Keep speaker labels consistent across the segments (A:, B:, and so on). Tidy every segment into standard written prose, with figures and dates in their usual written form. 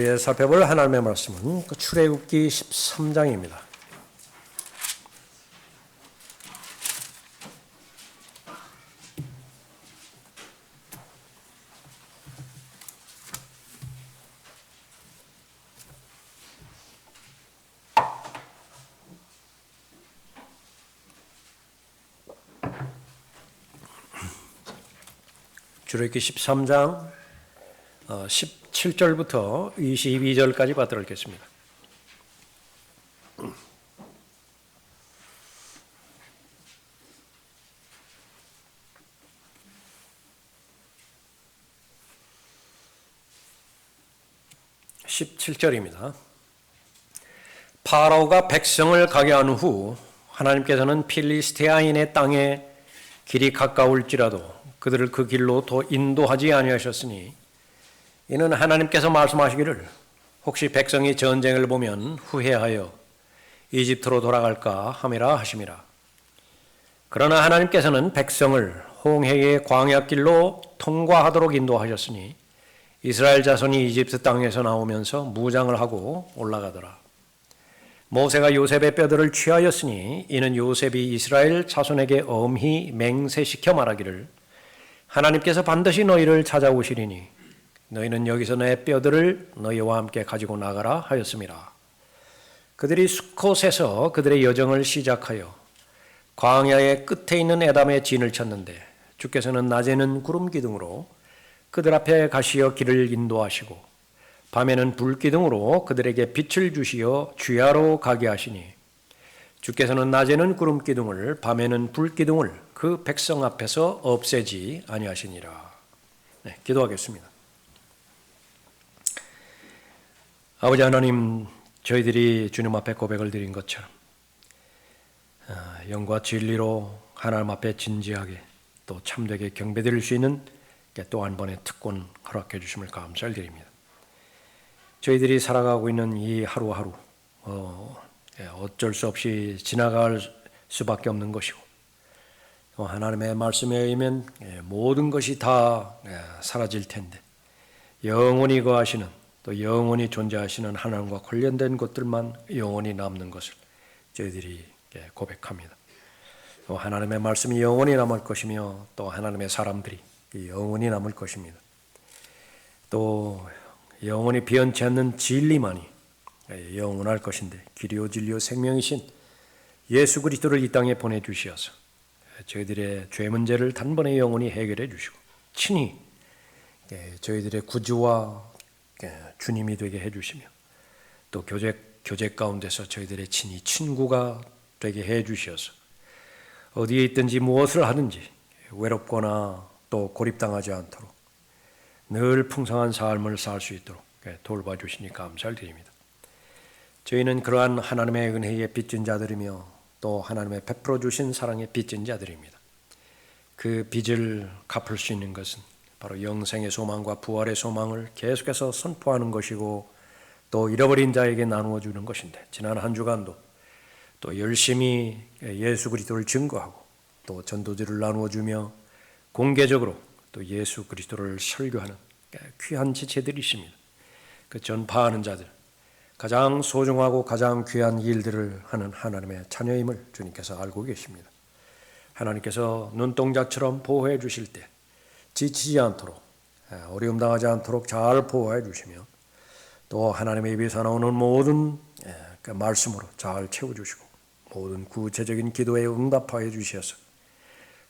A: 살펴볼 하나님의 말씀은 출애굽기 13장입니다. 출애굽기 13장 17절부터 22절까지 받들어 읽겠습니다. (17절입니다) 파라오가 백성을 가게 한 후 하나님께서는 필리스티아인의 땅에 길이 가까울지라도 그들을 그 길로 더 인도하지 아니하셨으니 이는 하나님께서 말씀하시기를 혹시 백성이 전쟁을 보면 후회하여 이집트로 돌아갈까 함이라 하심이라. 그러나 하나님께서는 백성을 홍해의 광야길로 통과하도록 인도하셨으니 이스라엘 자손이 이집트 땅에서 나오면서 무장을 하고 올라가더라. 모세가 요셉의 뼈들을 취하였으니 이는 요셉이 이스라엘 자손에게 엄히 맹세시켜 말하기를 하나님께서 반드시 너희를 찾아오시리니 너희는 여기서 내 뼈들을 너희와 함께 가지고 나가라 하였습니다. 그들이 수콧에서 그들의 여정을 시작하여 광야의 끝에 있는 에담의 진을 쳤는데 주께서는 낮에는 구름 기둥으로 그들 앞에 가시어 길을 인도하시고 밤에는 불 기둥으로 그들에게 빛을 주시어 주야로 가게 하시니 주께서는 낮에는 구름 기둥을 밤에는 불 기둥을 그 백성 앞에서 없애지 아니하시니라. 네, 기도하겠습니다. 아버지 하나님, 저희들이 주님 앞에 고백을 드린 것처럼 영과 진리로 하나님 앞에 진지하게 또 참되게 경배드릴 수 있는 또 한 번의 특권 허락해 주심을 감사를 드립니다. 저희들이 살아가고 있는 이 하루하루 어쩔 수 없이 지나갈 수밖에 없는 것이고 또 하나님의 말씀에 의하면 모든 것이 다 사라질 텐데 영원히 거하시는 또 영원히 존재하시는 하나님과 관련된 것들만 영원히 남는 것을 저희들이 고백합니다. 또 하나님의 말씀이 영원히 남을 것이며 또 하나님의 사람들이 영원히 남을 것입니다. 또 영원히 변치 않는 진리만이 영원할 것인데 길이요 진리요 생명이신 예수 그리스도를 이 땅에 보내주시어서 저희들의 죄 문제를 단번에 영원히 해결해 주시고 친히 저희들의 구주와 주님이 되게 해주시며 또 교제 가운데서 저희들의 친히 친구가 되게 해주셔서 어디에 있든지 무엇을 하든지 외롭거나 또 고립당하지 않도록 늘 풍성한 삶을 살 수 있도록 돌봐주시니 감사를 드립니다. 저희는 그러한 하나님의 은혜에 빚진 자들이며 또 하나님의 베풀어 주신 사랑에 빚진 자들입니다. 그 빚을 갚을 수 있는 것은 바로 영생의 소망과 부활의 소망을 계속해서 선포하는 것이고 또 잃어버린 자에게 나누어 주는 것인데 지난 한 주간도 또 열심히 예수 그리스도를 증거하고 또 전도지를 나누어 주며 공개적으로 또 예수 그리스도를 설교하는 귀한 지체들이십니다. 그 전파하는 자들, 가장 소중하고 가장 귀한 일들을 하는 하나님의 자녀임을 주님께서 알고 계십니다. 하나님께서 눈동자처럼 보호해 주실 때 지치지 않도록 어려움 당하지 않도록 잘 보호해 주시며 또 하나님의 입에서 나오는 모든 그 말씀으로 잘 채워주시고 모든 구체적인 기도에 응답하여 주셔서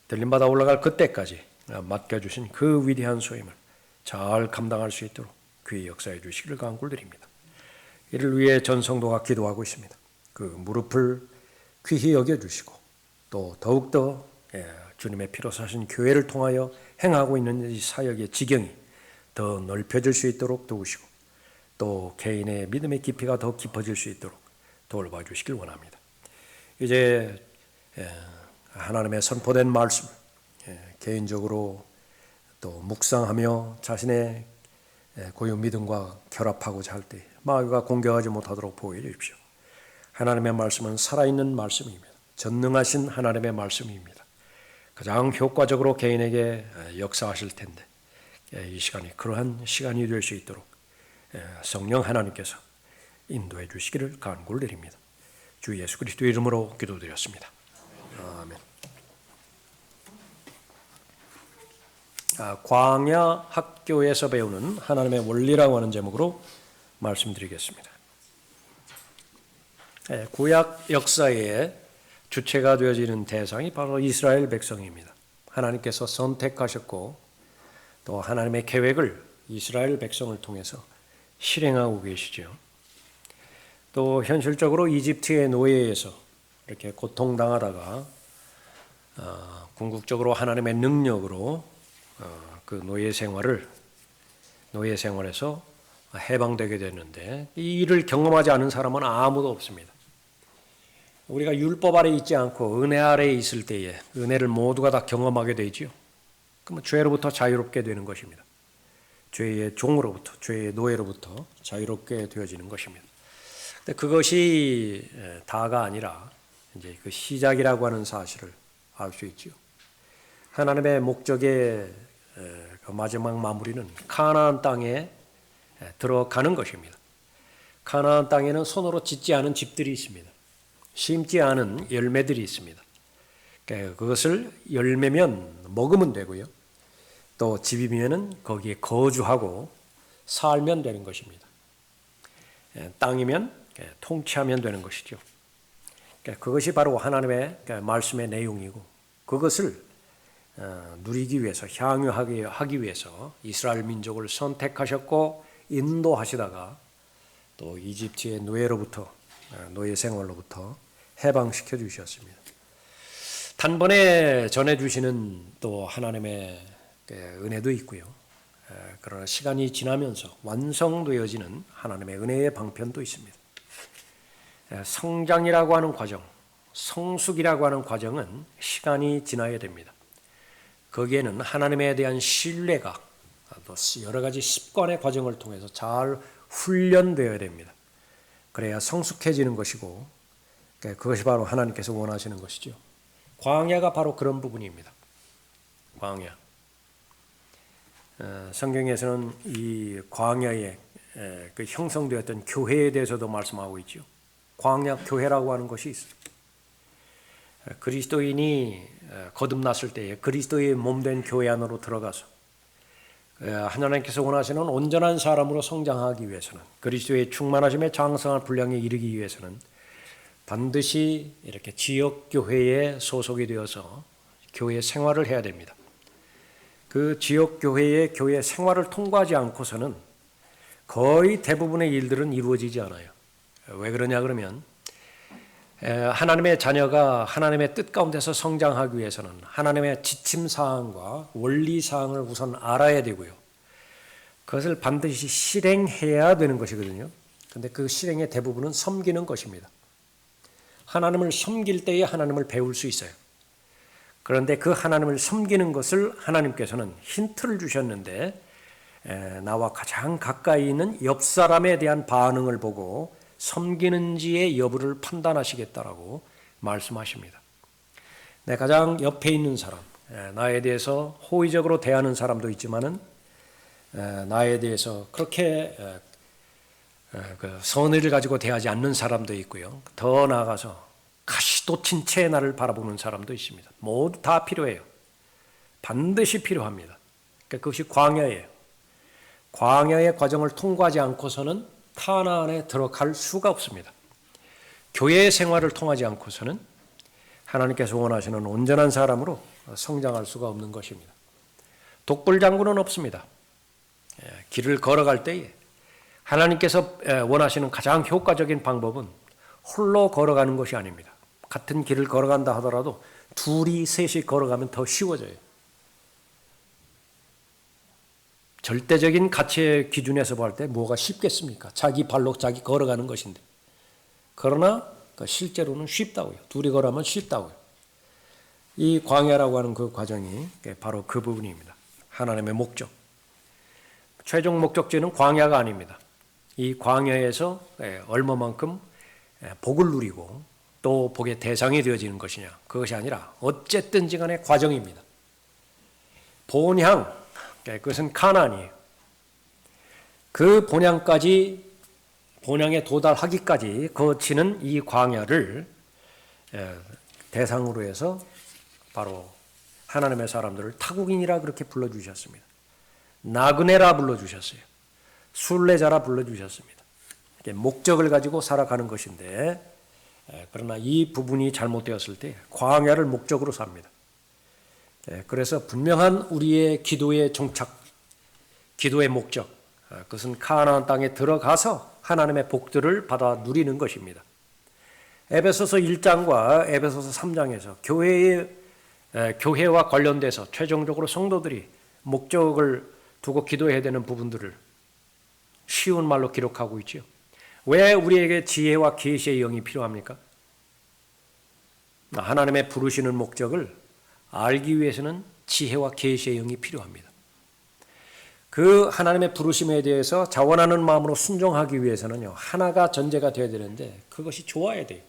A: 들림받아 올라갈 그때까지 맡겨주신 그 위대한 소임을 잘 감당할 수 있도록 귀히 역사해 주시기를 간구드립니다. 이를 위해 전 성도가 기도하고 있습니다. 그 무릎을 귀히 여겨주시고 또 더욱더 주님의 피로 사신 교회를 통하여 행하고 있는 이 사역의 지경이 더 넓혀질 수 있도록 도우시고 또 개인의 믿음의 깊이가 더 깊어질 수 있도록 돌봐 주시길 원합니다. 이제 하나님의 선포된 말씀 개인적으로 또 묵상하며 자신의 고유 믿음과 결합하고자 할 때 마귀가 공격하지 못하도록 보호해 주십시오. 하나님의 말씀은 살아있는 말씀입니다. 전능하신 하나님의 말씀입니다. 가장 효과적으로 개인에게 역사하실 텐데 이 시간이 그러한 시간이 될 수 있도록 성령 하나님께서 인도해 주시기를 간구를 드립니다. 주 예수 그리스도의 이름으로 기도드렸습니다. 아멘. 광야 학교에서 배우는 하나님의 원리라고 하는 제목으로 말씀드리겠습니다. 구약 역사의 주체가 되어지는 대상이 바로 이스라엘 백성입니다. 하나님께서 선택하셨고 또 하나님의 계획을 이스라엘 백성을 통해서 실행하고 계시죠. 또 현실적으로 이집트의 노예에서 이렇게 고통당하다가 궁극적으로 하나님의 능력으로 그 노예 생활에서 해방되게 됐는데 이 일을 경험하지 않은 사람은 아무도 없습니다. 우리가 율법 아래 있지 않고 은혜 아래에 있을 때에 은혜를 모두가 다 경험하게 되지요. 그러면 죄로부터 자유롭게 되는 것입니다. 죄의 종으로부터, 죄의 노예로부터 자유롭게 되어지는 것입니다. 근데 그것이 다가 아니라 이제 그 시작이라고 하는 사실을 알 수 있지요. 하나님의 목적의 그 마지막 마무리는 가나안 땅에 들어가는 것입니다. 가나안 땅에는 손으로 짓지 않은 집들이 있습니다. 심지 않은 열매들이 있습니다. 그것을 열매면 먹으면 되고요. 또 집이면은 거기에 거주하고 살면 되는 것입니다. 땅이면 통치하면 되는 것이죠. 그것이 바로 하나님의 말씀의 내용이고 그것을 누리기 위해서 향유하기 위해서 이스라엘 민족을 선택하셨고 인도하시다가 또 이집트의 노예 생활로부터 해방시켜 주셨습니다. 단번에 전해주시는 또 하나님의 은혜도 있고요. 그러나 시간이 지나면서 완성되어지는 하나님의 은혜의 방편도 있습니다. 성장이라고 하는 과정, 성숙이라고 하는 과정은 시간이 지나야 됩니다. 거기에는 하나님에 대한 신뢰가 또 여러 가지 습관의 과정을 통해서 잘 훈련되어야 됩니다. 그래야 성숙해지는 것이고 그것이 바로 하나님께서 원하시는 것이죠. 광야가 바로 그런 부분입니다. 광야. 성경에서는 이 광야에 그 형성되었던 교회에 대해서도 말씀하고 있죠. 광야 교회라고 하는 것이 있어요. 그리스도인이 거듭났을 때에 그리스도의 몸된 교회 안으로 들어가서 하나님께서 원하시는 온전한 사람으로 성장하기 위해서는 그리스도의 충만하심의 장성한 분량에 이르기 위해서는 반드시 이렇게 지역교회에 소속이 되어서 교회 생활을 해야 됩니다. 그 지역교회의 교회 생활을 통과하지 않고서는 거의 대부분의 일들은 이루어지지 않아요. 왜 그러냐 그러면 하나님의 자녀가 하나님의 뜻 가운데서 성장하기 위해서는 하나님의 지침사항과 원리사항을 우선 알아야 되고요. 그것을 반드시 실행해야 되는 것이거든요. 그런데 그 실행의 대부분은 섬기는 것입니다. 하나님을 섬길 때에 하나님을 배울 수 있어요. 그런데 그 하나님을 섬기는 것을 하나님께서는 힌트를 주셨는데 나와 가장 가까이 있는 옆 사람에 대한 반응을 보고 섬기는지의 여부를 판단하시겠다라고 말씀하십니다. 내 가장 옆에 있는 사람, 나에 대해서 호의적으로 대하는 사람도 있지만은 나에 대해서 그렇게 선의를 가지고 대하지 않는 사람도 있고요. 더 나아가서 가시돋친 채 나를 바라보는 사람도 있습니다. 모두 다 필요해요. 반드시 필요합니다. 그것이 광야예요. 광야의 과정을 통과하지 않고서는 가나안에 들어갈 수가 없습니다. 교회 생활을 통하지 않고서는 하나님께서 원하시는 온전한 사람으로 성장할 수가 없는 것입니다. 독불장군은 없습니다. 길을 걸어갈 때에 하나님께서 원하시는 가장 효과적인 방법은 홀로 걸어가는 것이 아닙니다. 같은 길을 걸어간다 하더라도 둘이 셋이 걸어가면 더 쉬워져요. 절대적인 가치의 기준에서 볼 때 뭐가 쉽겠습니까? 자기 발로 자기 걸어가는 것인데. 그러나 실제로는 쉽다고요. 둘이 걸어가면 쉽다고요. 이 광야라고 하는 그 과정이 바로 그 부분입니다. 하나님의 목적. 최종 목적지는 광야가 아닙니다. 이 광야에서 얼마만큼 복을 누리고 또 복의 대상이 되어지는 것이냐. 그것이 아니라 어쨌든지 간의 과정입니다. 본향, 그것은 가나안이에요. 그 본향에 도달하기까지 거치는 이 광야를 대상으로 해서 바로 하나님의 사람들을 타국인이라 그렇게 불러주셨습니다. 나그네라 불러주셨어요. 순례자라 불러주셨습니다. 목적을 가지고 살아가는 것인데, 그러나 이 부분이 잘못되었을 때 광야를 목적으로 삽니다. 그래서 분명한 우리의 기도의 종착, 기도의 목적, 그것은 가나안 땅에 들어가서 하나님의 복들을 받아 누리는 것입니다. 에베소서 1장과 에베소서 3장에서 교회와 관련돼서 최종적으로 성도들이 목적을 두고 기도해야 되는 부분들을 쉬운 말로 기록하고 있죠. 왜 우리에게 지혜와 계시의 영이 필요합니까? 하나님의 부르시는 목적을 알기 위해서는 지혜와 계시의 영이 필요합니다. 그 하나님의 부르심에 대해서 자원하는 마음으로 순종하기 위해서는요, 하나가 전제가 되어야 되는데 그것이 좋아야 돼요.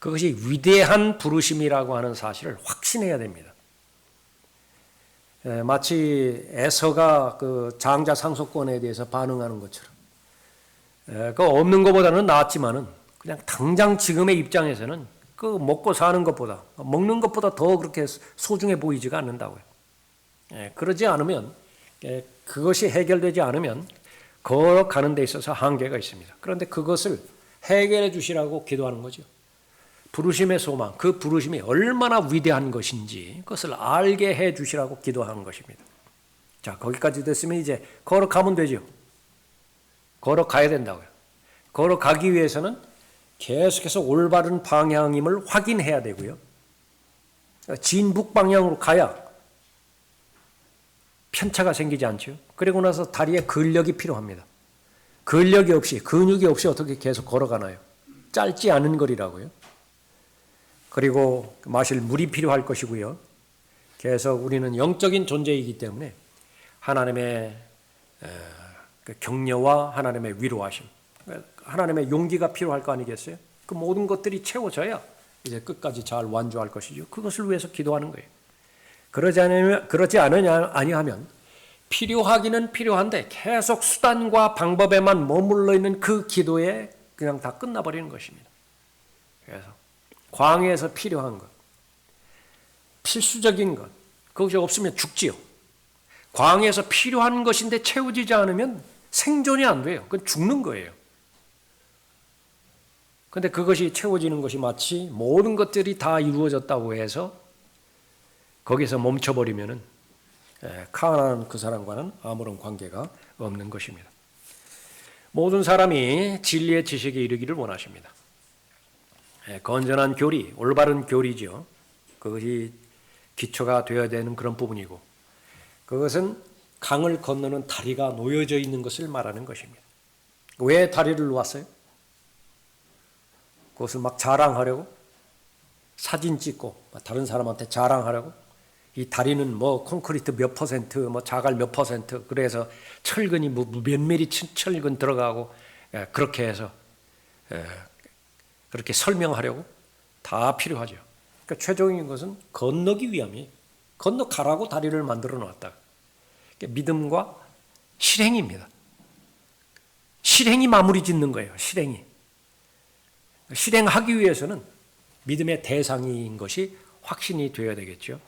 A: 그것이 위대한 부르심이라고 하는 사실을 확신해야 됩니다. 마치 에서가 그 장자 상속권에 대해서 반응하는 것처럼, 그 없는 것보다는 낫지만은 그냥 당장 지금의 입장에서는 그 먹고 사는 것보다, 먹는 것보다 더 그렇게 소중해 보이지가 않는다고요. 그러지 않으면, 그것이 해결되지 않으면 걸어가는 데 있어서 한계가 있습니다. 그런데 그것을 해결해 주시라고 기도하는 거죠. 부르심의 소망, 그 부르심이 얼마나 위대한 것인지 그것을 알게 해 주시라고 기도하는 것입니다. 자, 거기까지 됐으면 이제 걸어가면 되죠. 걸어가야 된다고요. 걸어가기 위해서는 계속해서 올바른 방향임을 확인해야 되고요. 진북 방향으로 가야 편차가 생기지 않죠. 그리고 나서 다리에 근력이 필요합니다. 근력이 없이, 근육이 없이 어떻게 계속 걸어가나요? 짧지 않은 거리라고요. 그리고 마실 물이 필요할 것이고요. 계속 우리는 영적인 존재이기 때문에 하나님의 격려와 하나님의 위로하심, 하나님의 용기가 필요할 거 아니겠어요? 그 모든 것들이 채워져야 이제 끝까지 잘 완주할 것이죠. 그것을 위해서 기도하는 거예요. 그러지 아니하면 필요하기는 필요한데 계속 수단과 방법에만 머물러 있는 그 기도에 그냥 다 끝나버리는 것입니다. 그래서 광야에서 필요한 것, 필수적인 것, 그것이 없으면 죽지요. 광야에서 필요한 것인데 채워지지 않으면 생존이 안 돼요. 그건 죽는 거예요. 그런데 그것이 채워지는 것이 마치 모든 것들이 다 이루어졌다고 해서 거기서 멈춰버리면은 가난한 그 사람과는 아무런 관계가 없는 것입니다. 모든 사람이 진리의 지식에 이르기를 원하십니다. 건전한 교리, 올바른 교리죠. 그것이 기초가 되어야 되는 그런 부분이고, 그것은 강을 건너는 다리가 놓여져 있는 것을 말하는 것입니다. 왜 다리를 놓았어요? 그것을 막 자랑하려고? 사진 찍고 다른 사람한테 자랑하려고? 이 다리는 뭐 콘크리트 몇 퍼센트, 뭐 자갈 몇 퍼센트, 그래서 철근이 뭐 몇 미리 철근 들어가고, 그렇게 해서 그렇게 설명하려고 다 필요하죠. 그러니까 최종적인 것은 건너기 위함이, 건너가라고 다리를 만들어 놨다. 그러니까 믿음과 실행입니다. 실행이 마무리 짓는 거예요. 실행하기 위해서는 믿음의 대상인 것이 확신이 되어야 되겠죠.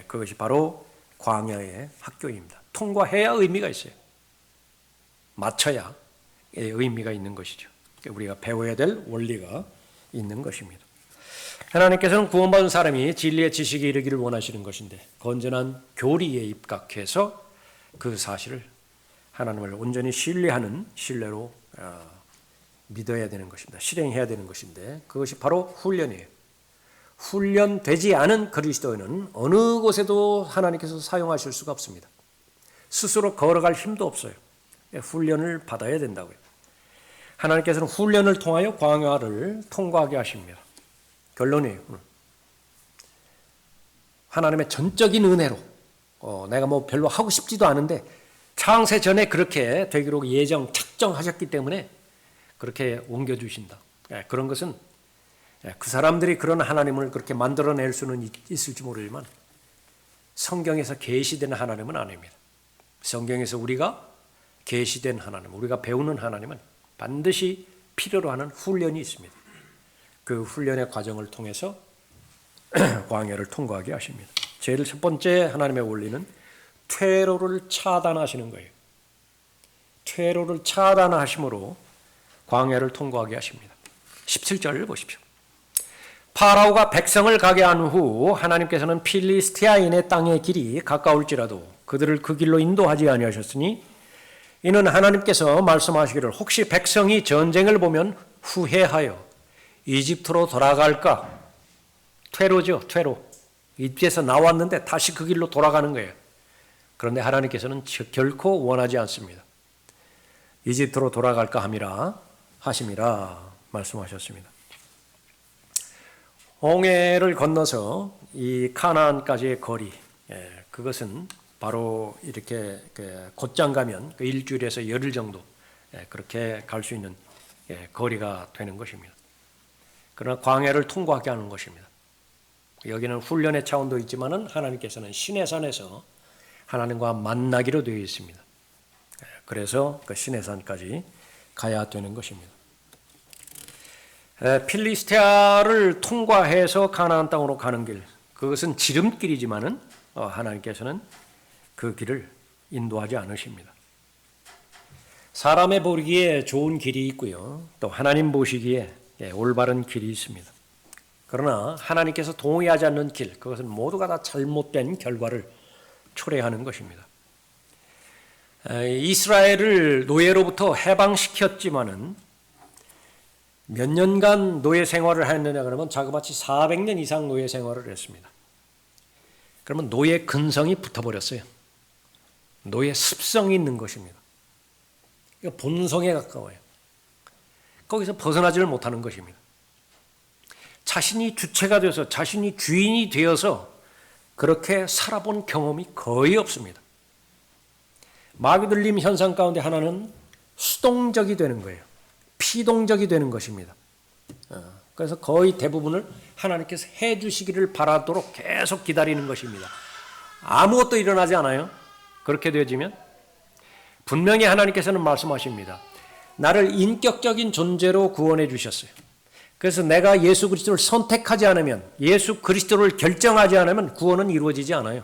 A: 그것이 바로 광야의 학교입니다. 통과해야 의미가 있어요. 맞춰야 의미가 있는 것이죠. 우리가 배워야 될 원리가 있는 것입니다. 하나님께서는 구원받은 사람이 진리의 지식에 이르기를 원하시는 것인데, 건전한 교리에 입각해서 그 사실을 하나님을 온전히 신뢰하는 신뢰로 믿어야 되는 것입니다. 실행해야 되는 것인데, 그것이 바로 훈련이에요. 훈련되지 않은 그리스도인은 어느 곳에도 하나님께서 사용하실 수가 없습니다. 스스로 걸어갈 힘도 없어요. 훈련을 받아야 된다고요. 하나님께서는 훈련을 통하여 광야를 통과하게 하십니다. 결론이에요. 하나님의 전적인 은혜로, 내가 뭐 별로 하고 싶지도 않은데 창세 전에 그렇게 되기로 착정하셨기 때문에 그렇게 옮겨주신다. 그런 것은 그 사람들이 그런 하나님을 그렇게 만들어낼 수는 있을지 모르지만 성경에서 계시되는 하나님은 아닙니다. 성경에서 우리가 계시된 하나님, 우리가 배우는 하나님은 반드시 필요로 하는 훈련이 있습니다. 그 훈련의 과정을 통해서 광야를 통과하게 하십니다. 제일 첫 번째 하나님의 원리는 퇴로를 차단하시는 거예요. 퇴로를 차단하심으로 광야를 통과하게 하십니다. 17절을 보십시오. 파라오가 백성을 가게 한 후 하나님께서는 필리스티아인의 땅의 길이 가까울지라도 그들을 그 길로 인도하지 아니하셨으니 이는 하나님께서 말씀하시기를 혹시 백성이 전쟁을 보면 후회하여 이집트로 돌아갈까? 퇴로죠, 퇴로. 이집트에서 나왔는데 다시 그 길로 돌아가는 거예요. 그런데 하나님께서는 결코 원하지 않습니다. 이집트로 돌아갈까 하심이라 말씀하셨습니다. 홍해를 건너서 이 카나안까지의 거리, 그것은 바로 이렇게 곧장 가면 그 일주일에서 열흘 정도 그렇게 갈 수 있는 거리가 되는 것입니다. 그러나 광야를 통과하게 하는 것입니다. 여기는 훈련의 차원도 있지만은 하나님께서는 시내산에서 하나님과 만나기로 되어 있습니다. 그래서 그 시내산까지 가야 되는 것입니다. 필리스티아를 통과해서 가나안 땅으로 가는 길, 그것은 지름길이지만은 하나님께서는 그 길을 인도하지 않으십니다. 사람의 보기에 좋은 길이 있고요, 또 하나님 보시기에 올바른 길이 있습니다. 그러나 하나님께서 동의하지 않는 길, 그것은 모두가 다 잘못된 결과를 초래하는 것입니다. 이스라엘을 노예로부터 해방시켰지만은 몇 년간 노예 생활을 했느냐 그러면 자그마치 400년 이상 노예 생활을 했습니다. 그러면 노예 근성이 붙어버렸어요. 노예 습성이 있는 것입니다. 본성에 가까워요. 거기서 벗어나지를 못하는 것입니다. 자신이 주체가 되어서 자신이 주인이 되어서 그렇게 살아본 경험이 거의 없습니다. 마귀들림 현상 가운데 하나는 수동적이 되는 거예요. 피동적이 되는 것입니다. 그래서 거의 대부분을 하나님께서 해주시기를 바라도록 계속 기다리는 것입니다. 아무것도 일어나지 않아요. 그렇게 되어지면 분명히 하나님께서는 말씀하십니다. 나를 인격적인 존재로 구원해 주셨어요. 그래서 내가 예수 그리스도를 선택하지 않으면, 예수 그리스도를 결정하지 않으면 구원은 이루어지지 않아요.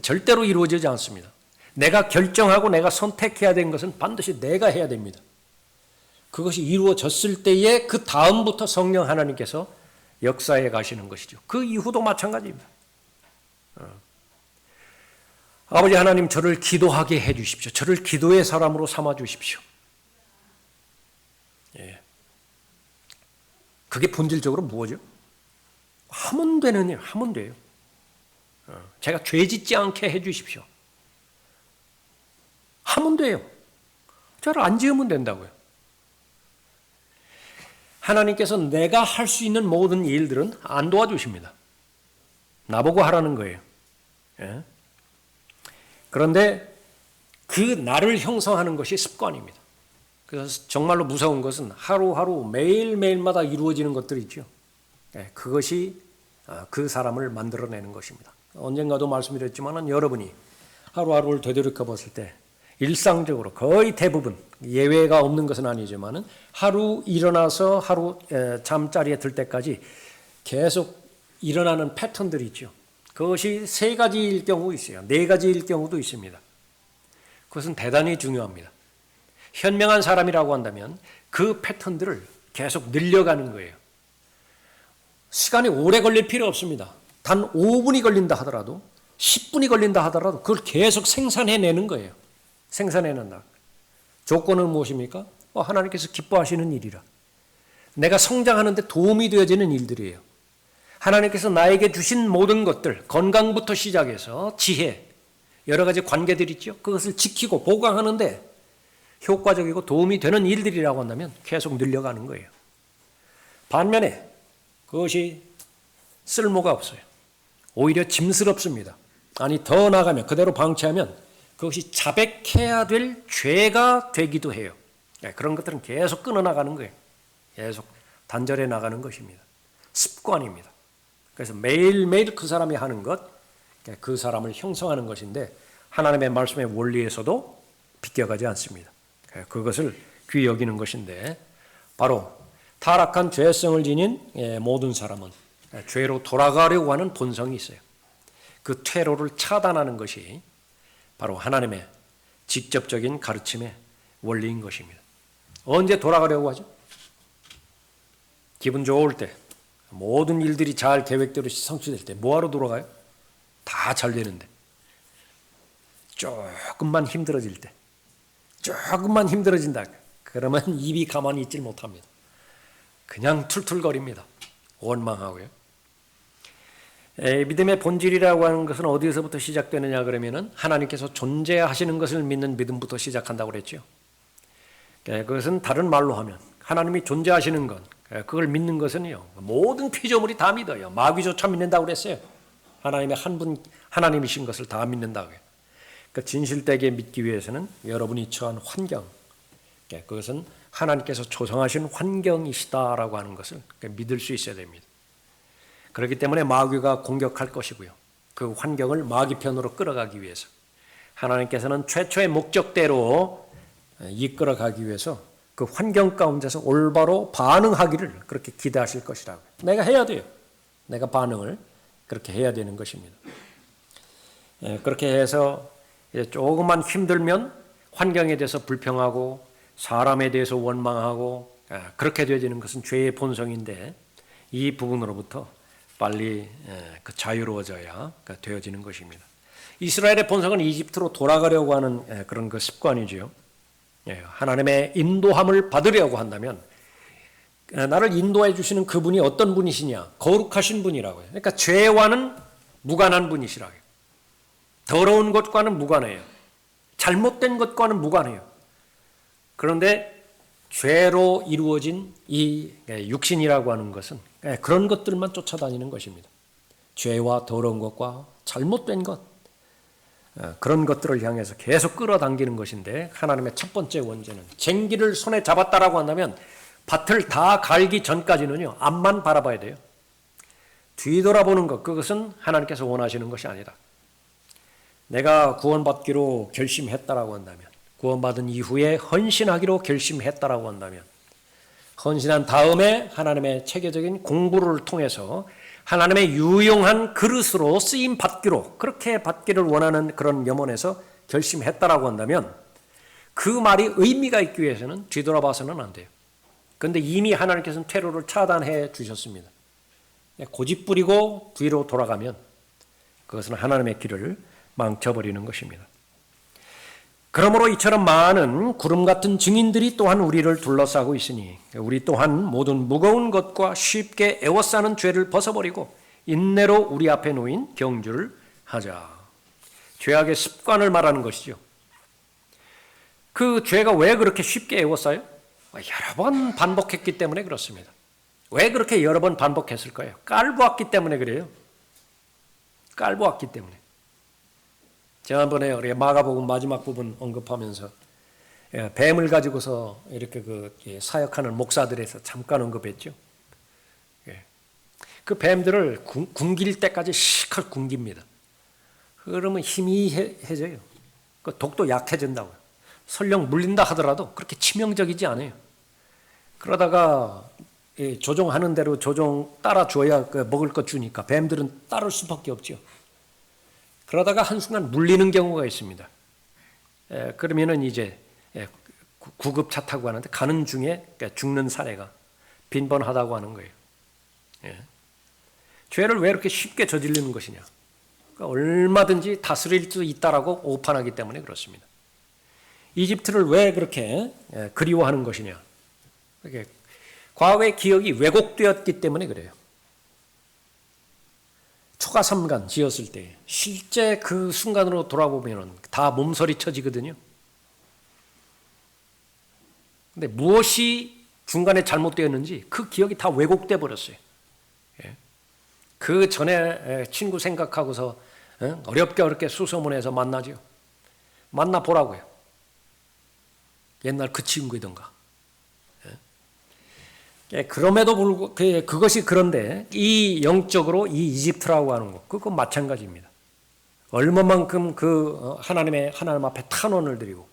A: 절대로 이루어지지 않습니다. 내가 결정하고 내가 선택해야 되는 것은 반드시 내가 해야 됩니다. 그것이 이루어졌을 때에 그 다음부터 성령 하나님께서 역사해 가시는 것이죠. 그 이후도 마찬가지입니다. 아버지 하나님, 저를 기도하게 해 주십시오. 저를 기도의 사람으로 삼아 주십시오. 그게 본질적으로 뭐죠? 하면 되는 일, 하면 돼요. 제가 죄 짓지 않게 해 주십시오. 하면 돼요. 저를 안 지으면 된다고요. 하나님께서 내가 할 수 있는 모든 일들은 안 도와주십니다. 나보고 하라는 거예요. 그런데 그 나를 형성하는 것이 습관입니다. 그래서 정말로 무서운 것은 하루하루 매일매일마다 이루어지는 것들이 있죠. 그것이 그 사람을 만들어내는 것입니다. 언젠가도 말씀드렸지만 여러분이 하루하루를 되돌이켜 봤을 때 일상적으로 거의 대부분, 예외가 없는 것은 아니지만 하루 일어나서 하루 잠자리에 들 때까지 계속 일어나는 패턴들이 있죠. 그것이 3가지일 경우 있어요. 4가지일 경우도 있습니다. 그것은 대단히 중요합니다. 현명한 사람이라고 한다면 그 패턴들을 계속 늘려가는 거예요. 시간이 오래 걸릴 필요 없습니다. 단 5분이 걸린다 하더라도 10분이 걸린다 하더라도 그걸 계속 생산해내는 거예요. 생산해낸다. 조건은 무엇입니까? 하나님께서 기뻐하시는 일이라. 내가 성장하는 데 도움이 되어지는 일들이에요. 하나님께서 나에게 주신 모든 것들, 건강부터 시작해서 지혜, 여러 가지 관계들 있죠. 그것을 지키고 보강하는데 효과적이고 도움이 되는 일들이라고 한다면 계속 늘려가는 거예요. 반면에 그것이 쓸모가 없어요. 오히려 짐스럽습니다. 아니, 더 나아가면, 그대로 방치하면 그것이 자백해야 될 죄가 되기도 해요. 그런 것들은 계속 끊어나가는 거예요. 계속 단절해 나가는 것입니다. 습관입니다. 그래서 매일매일 그 사람이 하는 것, 그 사람을 형성하는 것인데 하나님의 말씀의 원리에서도 비껴가지 않습니다. 그것을 귀히 여기는 것인데 바로 타락한 죄성을 지닌 모든 사람은 죄로 돌아가려고 하는 본성이 있어요. 그 퇴로를 차단하는 것이 바로 하나님의 직접적인 가르침의 원리인 것입니다. 언제 돌아가려고 하죠? 기분 좋을 때, 모든 일들이 잘 계획대로 성취될 때 뭐하러 돌아가요? 다 잘 되는데. 조금만 힘들어질 때, 조금만 힘들어진다. 그러면 입이 가만히 있질 못합니다. 그냥 툴툴거립니다. 원망하고요. 믿음의 본질이라고 하는 것은 어디서부터 시작되느냐 그러면은 하나님께서 존재하시는 것을 믿는 믿음부터 시작한다고 그랬죠. 그것은 다른 말로 하면 하나님이 존재하시는 것, 그걸 믿는 것은요, 모든 피조물이 다 믿어요. 마귀조차 믿는다고 그랬어요. 하나님의 한 분, 하나님이신 것을 다 믿는다고요. 그 진실되게 믿기 위해서는 여러분이 처한 환경, 그것은 하나님께서 조성하신 환경이시다라고 하는 것을 믿을 수 있어야 됩니다. 그렇기 때문에 마귀가 공격할 것이고요. 그 환경을 마귀 편으로 끌어가기 위해서 하나님께서는 최초의 목적대로 이끌어가기 위해서 그 환경 가운데서 올바로 반응하기를 그렇게 기대하실 것이라고. 내가 해야 돼요. 내가 반응을 그렇게 해야 되는 것입니다. 그렇게 해서 조금만 힘들면 환경에 대해서 불평하고 사람에 대해서 원망하고 그렇게 되어지는 것은 죄의 본성인데 이 부분으로부터 빨리 자유로워져야 되어지는 것입니다. 이스라엘의 본성은 이집트로 돌아가려고 하는 그런 그 습관이지요. 하나님의 인도함을 받으려고 한다면 나를 인도해 주시는 그분이 어떤 분이시냐? 거룩하신 분이라고요. 그러니까 죄와는 무관한 분이시라고요. 더러운 것과는 무관해요. 잘못된 것과는 무관해요. 그런데 죄로 이루어진 이 육신이라고 하는 것은 그런 것들만 쫓아다니는 것입니다. 죄와 더러운 것과 잘못된 것, 그런 것들을 향해서 계속 끌어당기는 것인데 하나님의 첫 번째 원죄는 쟁기를 손에 잡았다라고 한다면 밭을 다 갈기 전까지는요, 앞만 바라봐야 돼요. 뒤돌아보는 것, 그것은 하나님께서 원하시는 것이 아니다. 내가 구원받기로 결심했다라고 한다면, 구원받은 이후에 헌신하기로 결심했다라고 한다면, 헌신한 다음에 하나님의 체계적인 공부를 통해서 하나님의 유용한 그릇으로 쓰임 받기로, 그렇게 받기를 원하는 그런 염원에서 결심했다라고 한다면 그 말이 의미가 있기 위해서는 뒤돌아봐서는 안 돼요. 그런데 이미 하나님께서는 퇴로를 차단해 주셨습니다. 고집 부리고 뒤로 돌아가면 그것은 하나님의 길을 망쳐버리는 것입니다. 그러므로 이처럼 많은 구름 같은 증인들이 또한 우리를 둘러싸고 있으니 우리 또한 모든 무거운 것과 쉽게 애워싸는 죄를 벗어버리고 인내로 우리 앞에 놓인 경주를 하자. 죄악의 습관을 말하는 것이죠. 그 죄가 왜 그렇게 쉽게 애워싸요? 여러 번 반복했기 때문에 그렇습니다. 왜 그렇게 여러 번 반복했을 거예요? 깔보았기 때문에 그래요. 깔보았기 때문에. 지난번에 우리 마가복음 마지막 부분 언급하면서 뱀을 가지고서 이렇게 그 사역하는 목사들에서 잠깐 언급했죠. 그 뱀들을 굶길 때까지 시컷 굶깁니다. 그러면 희미해져요. 그 독도 약해진다고요. 설령 물린다 하더라도 그렇게 치명적이지 않아요. 그러다가 조종하는 대로 조종 따라줘야 먹을 것 주니까 뱀들은 따를 수밖에 없죠. 그러다가 한순간 물리는 경우가 있습니다. 그러면은 이제 구급차 타고 가는데 가는 중에 죽는 사례가 빈번하다고 하는 거예요. 죄를 왜 이렇게 쉽게 저지르는 것이냐? 그러니까 얼마든지 다스릴 수 있다라고 오판하기 때문에 그렇습니다. 이집트를 왜 그렇게 그리워하는 것이냐? 과거의 기억이 왜곡되었기 때문에 그래요. 초가삼간 지었을 때 실제 그 순간으로 돌아보면 다 몸서리 쳐지거든요. 근데 무엇이 중간에 잘못되었는지 그 기억이 다 왜곡돼 버렸어요. 그 전에 친구 생각하고서 어렵게 수소문해서 만나죠. 만나보라고요. 옛날 그 친구이던가. 그럼에도 불구하고 그것이 그런데 이 영적으로 이 이집트라고 하는 것 그거 마찬가지입니다. 얼마만큼 그 하나님 앞에 탄원을 드리고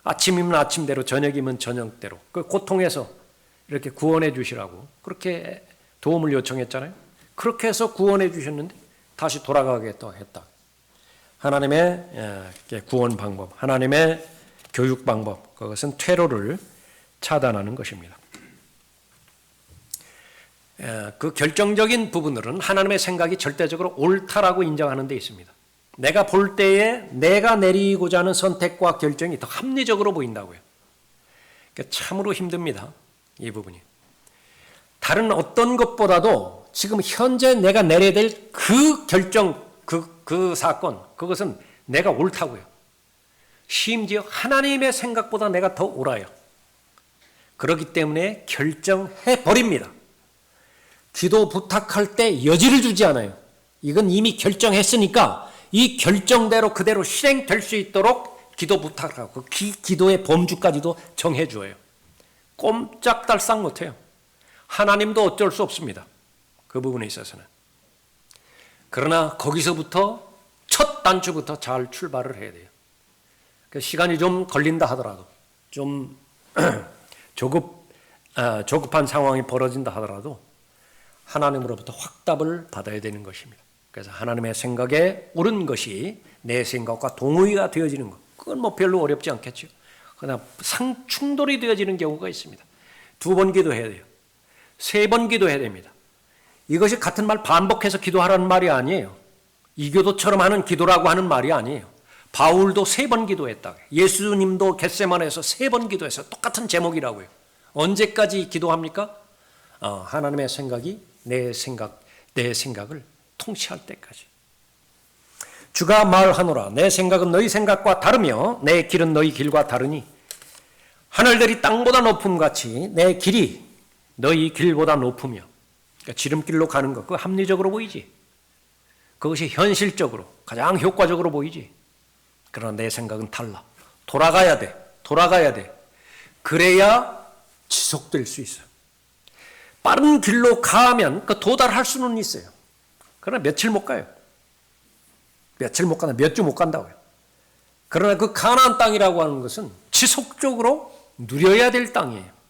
A: 아침이면 아침대로, 저녁이면 저녁대로 그 고통에서 이렇게 구원해 주시라고 그렇게 도움을 요청했잖아요. 그렇게 해서 구원해 주셨는데 다시 돌아가겠다고 했다. 하나님의 구원 방법, 하나님의 교육 방법, 그것은 퇴로를 차단하는 것입니다. 그 결정적인 부분들은 하나님의 생각이 절대적으로 옳다라고 인정하는 데 있습니다. 내가 볼 때에 내가 내리고자 하는 선택과 결정이 더 합리적으로 보인다고요. 그러니까 참으로 힘듭니다. 이 부분이. 다른 어떤 것보다도 지금 현재 내가 내려야 될 그 결정, 그 사건, 그것은 내가 옳다고요. 심지어 하나님의 생각보다 내가 더 옳아요. 그렇기 때문에 결정해 버립니다. 기도 부탁할 때 여지를 주지 않아요. 이건 이미 결정했으니까 이 결정대로 그대로 실행될 수 있도록 기도 부탁하고 기도의 범주까지도 정해 주어요. 꼼짝달싹 못해요. 하나님도 어쩔 수 없습니다. 그 부분에 있어서는. 그러나 거기서부터 첫 단추부터 잘 출발을 해야 돼요. 시간이 좀 걸린다 하더라도, 좀 조급한 상황이 벌어진다 하더라도 하나님으로부터 확답을 받아야 되는 것입니다. 그래서 하나님의 생각에 옳은 것이 내 생각과 동의가 되어지는 것, 그건 뭐 별로 어렵지 않겠죠. 그러나 상충돌이 되어지는 경우가 있습니다. 2번 기도해야 돼요. 3번 기도해야 됩니다. 이것이 같은 말 반복해서 기도하라는 말이 아니에요. 이교도처럼 하는 기도라고 하는 말이 아니에요. 바울도 3번 기도했다. 예수님도 겟세마네에서 3번 기도해서 똑같은 제목이라고요. 언제까지 기도합니까? 하나님의 생각이 내 생각을 통치할 때까지. 주가 말하노라. 내 생각은 너희 생각과 다르며 내 길은 너희 길과 다르니 하늘들이 땅보다 높음 같이 내 길이 너희 길보다 높으며. 그러니까 지름길로 가는 것, 그거 합리적으로 보이지. 그것이 현실적으로 가장 효과적으로 보이지. 그러나 내 생각은 달라. 돌아가야 돼. 그래야 지속될 수 있어요. 빠른 길로 가면 그 도달할 수는 있어요. 그러나 며칠 못 가요. 며칠 못 간다. 몇 주 못 간다고요. 그러나 그 가나안 땅이라고 하는 것은 지속적으로 누려야 될 땅이에요.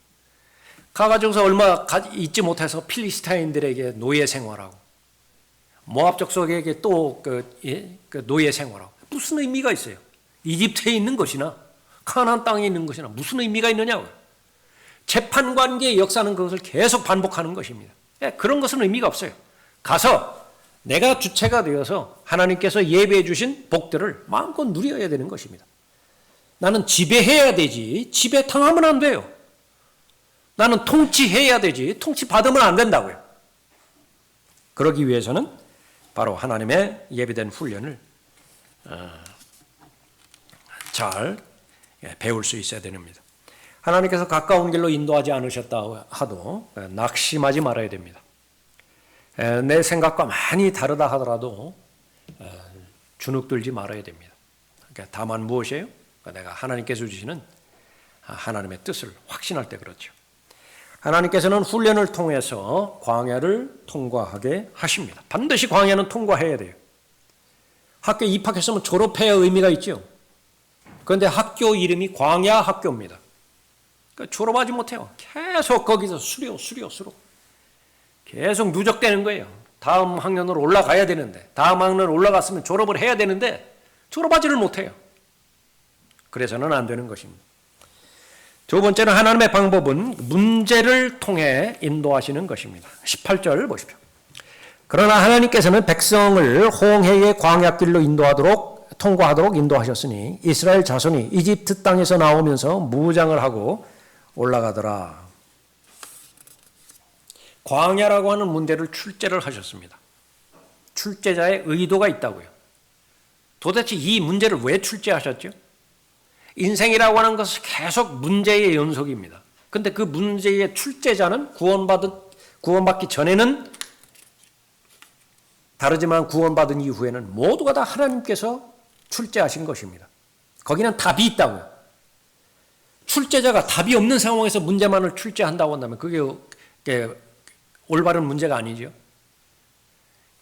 A: 가가지고서 얼마 있지 못해서 필리스타인들에게 노예 생활하고 모압 족속에게 또 그 노예 생활하고 무슨 의미가 있어요? 이집트에 있는 것이나 가나안 땅에 있는 것이나 무슨 의미가 있느냐고요. 재판관계의 역사는 그것을 계속 반복하는 것입니다. 그런 것은 의미가 없어요. 가서 내가 주체가 되어서 하나님께서 예배해 주신 복들을 마음껏 누려야 되는 것입니다. 나는 지배해야 되지 지배당하면 안 돼요. 나는 통치해야 되지 통치받으면 안 된다고요. 그러기 위해서는 바로 하나님의 예비된 훈련을 잘 배울 수 있어야 됩니다. 하나님께서 가까운 길로 인도하지 않으셨다 하도 낙심하지 말아야 됩니다. 내 생각과 많이 다르다 하더라도 주눅들지 말아야 됩니다. 그러니까 다만 무엇이에요? 내가 하나님께서 주시는 하나님의 뜻을 확신할 때 그렇죠. 하나님께서는 훈련을 통해서 광야를 통과하게 하십니다. 반드시 광야는 통과해야 돼요. 학교에 입학했으면 졸업해야 의미가 있죠. 그런데 학교 이름이 광야 학교입니다. 그러니까 졸업하지 못해요. 계속 거기서 수료. 계속 누적되는 거예요. 다음 학년으로 올라가야 되는데, 다음 학년으로 올라갔으면 졸업을 해야 되는데 졸업하지를 못해요. 그래서는 안 되는 것입니다. 두 번째는 하나님의 방법은 문제를 통해 인도하시는 것입니다. 18절 보십시오. 그러나 하나님께서는 백성을 홍해의 광야길로 통과하도록 인도하셨으니 이스라엘 자손이 이집트 땅에서 나오면서 무장을 하고 올라가더라. 광야라고 하는 문제를 출제를 하셨습니다. 출제자의 의도가 있다고요. 도대체 이 문제를 왜 출제하셨죠? 인생이라고 하는 것은 계속 문제의 연속입니다. 그런데 그 문제의 출제자는 구원받기 전에는 다르지만 구원받은 이후에는 모두가 다 하나님께서 출제하신 것입니다. 거기는 답이 있다고요. 출제자가 답이 없는 상황에서 문제만을 출제한다고 한다면 그게 올바른 문제가 아니죠.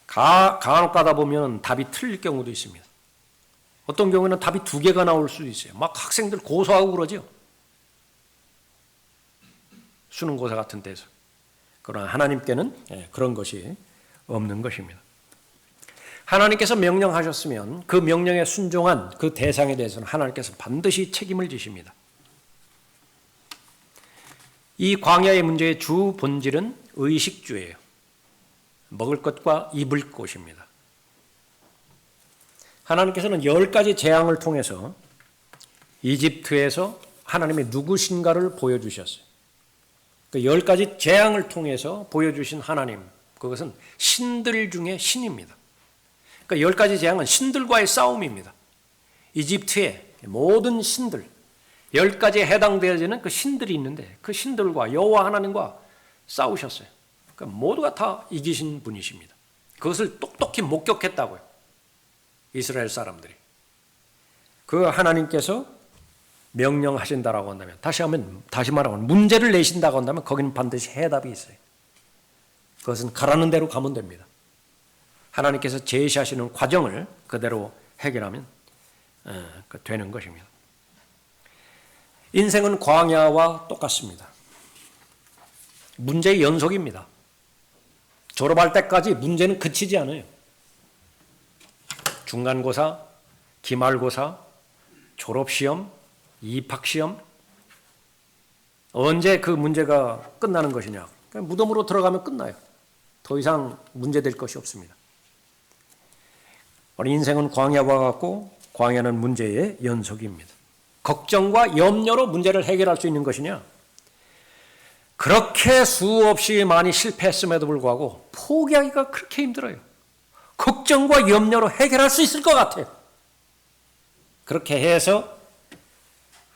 A: 간혹 가다 보면 답이 틀릴 경우도 있습니다. 어떤 경우에는 답이 2개가 나올 수도 있어요. 막 학생들 고소하고 그러죠. 수능고사 같은 데서. 그러나 하나님께는 그런 것이 없는 것입니다. 하나님께서 명령하셨으면 그 명령에 순종한 그 대상에 대해서는 하나님께서 반드시 책임을 지십니다. 이 광야의 문제의 주 본질은 의식주예요. 먹을 것과 입을 것입니다. 하나님께서는 10가지 재앙을 통해서 이집트에서 하나님의 누구신가를 보여주셨어요. 그 10가지 재앙을 통해서 보여주신 하나님, 그것은 신들 중에 신입니다. 그러니까 10가지 재앙은 신들과의 싸움입니다. 이집트의 모든 신들, 10가지에 해당되어지는 그 신들이 있는데 그 신들과 여호와 하나님과 싸우셨어요. 그러니까 모두가 다 이기신 분이십니다. 그것을 똑똑히 목격했다고요. 이스라엘 사람들이. 그 하나님께서 명령하신다라고 한다면, 다시 말하면 문제를 내신다고 한다면 거기는 반드시 해답이 있어요. 그것은 가라는 대로 가면 됩니다. 하나님께서 제시하시는 과정을 그대로 해결하면 되는 것입니다. 인생은 광야와 똑같습니다. 문제의 연속입니다. 졸업할 때까지 문제는 그치지 않아요. 중간고사, 기말고사, 졸업시험, 입학시험, 언제 그 문제가 끝나는 것이냐? 무덤으로 들어가면 끝나요. 더 이상 문제될 것이 없습니다. 우리 인생은 광야와 같고 광야는 문제의 연속입니다. 걱정과 염려로 문제를 해결할 수 있는 것이냐? 그렇게 수없이 많이 실패했음에도 불구하고 포기하기가 그렇게 힘들어요. 걱정과 염려로 해결할 수 있을 것 같아요. 그렇게 해서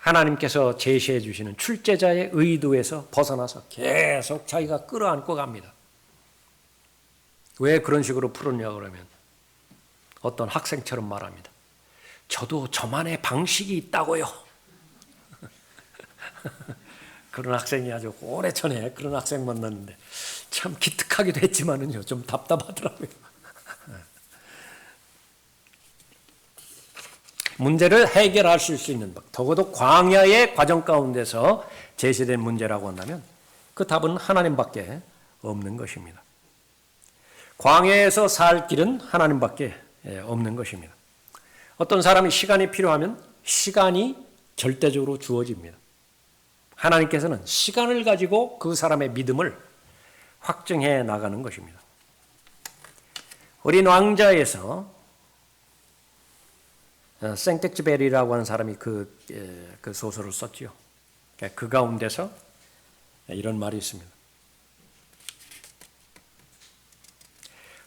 A: 하나님께서 제시해 주시는 출제자의 의도에서 벗어나서 계속 자기가 끌어안고 갑니다. 왜 그런 식으로 풀었냐 그러면 어떤 학생처럼 말합니다. 저도 저만의 방식이 있다고요. 그런 학생이 아주 오래전에 그런 학생 만났는데 참 기특하기도 했지만은요 좀 답답하더라고요. 문제를 해결하실 수 있는 법, 적어도 광야의 과정 가운데서 제시된 문제라고 한다면 그 답은 하나님밖에 없는 것입니다. 광야에서 살 길은 하나님밖에 없는 것입니다. 어떤 사람이 시간이 필요하면 시간이 절대적으로 주어집니다. 하나님께서는 시간을 가지고 그 사람의 믿음을 확증해 나가는 것입니다. 어린 왕자에서 생텍쥐베리라고 하는 사람이 그 소설을 썼지요. 그 가운데서 이런 말이 있습니다.